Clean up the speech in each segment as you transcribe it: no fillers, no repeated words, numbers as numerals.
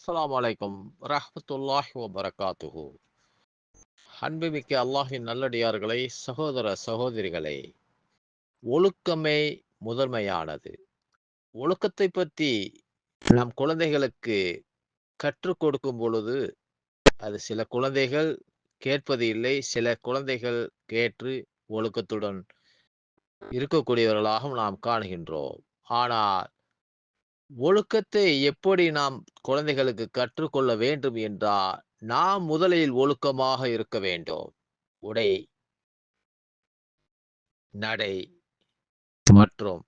அஸ்ஸலாமு அலைக்கும் ரஹ்மத்துல்லாஹி வபரகாத்துஹு. அன்புமிக்க அல்லாஹின் நல்லடியார்களே, சகோதர சகோதரிகளே, ஒழுக்கமே முதன்மையானது. ஒழுக்கத்தை பற்றி நம் குழந்தைகளுக்கு கற்றுக் கொடுக்கும் பொழுது, அது சில குழந்தைகள் கேட்பது இல்லை. சில குழந்தைகள் கேட்டு ஒழுக்கத்துடன் இருக்கக்கூடியவர்களாகவும் நாம் காணுகின்றோம். ஆனால் ஒழுக்கத்தை எப்படி நாம் குழந்தைகளுக்கு கற்றுக்கொள்ள வேண்டும் என்றால், நாம் முதலில் ஒழுக்கமாக இருக்க வேண்டும். உடை, நடை மற்றும்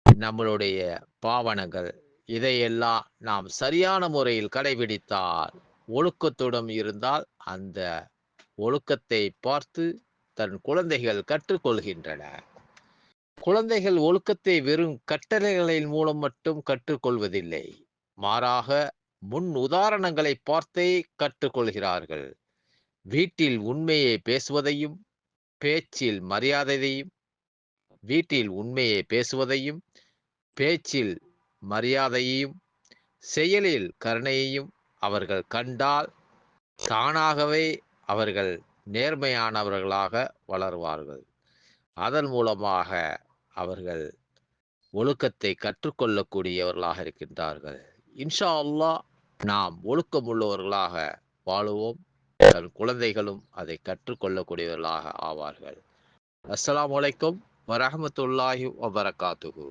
நம்மளுடைய பாவனைகள் இதையெல்லாம் நாம் சரியான முறையில் கடைபிடித்தால், ஒழுக்கத்துடன் இருந்தால் அந்த ஒழுக்கத்தை பார்த்து தன் குழந்தைகள் கற்றுக்கொள்கின்றன. குழந்தைகள் ஒழுக்கத்தை வெறும் கட்டளைகளின் மூலம் மட்டும் கற்றுக்கொள்வதில்லை. மாறாக முன் உதாரணங்களை பார்த்தே கற்றுக்கொள்கிறார்கள். வீட்டில் உண்மையை பேசுவதையும், பேச்சில் மரியாதையையும் வீட்டில் உண்மையை பேசுவதையும், பேச்சில் மரியாதையையும், செயலில் கருணையையும் அவர்கள் கண்டால், தானாகவே அவர்கள் நேர்மையானவர்களாக வளருவார்கள். அதன் மூலமாக அவர்கள் ஒழுக்கத்தை கற்றுக்கொள்ளக்கூடியவர்களாக இருக்கின்றார்கள். இன்ஷா அல்லாஹ் நாம் ஒழுக்கமுள்ளவர்களாக வாழுவோம். தன் குழந்தைகளும் அதை கற்றுக்கொள்ளக்கூடியவர்களாக ஆவார்கள். அஸ்ஸலாமு அலைக்கும் வரஹ்மத்துல்லாஹி வபரகாத்துஹு.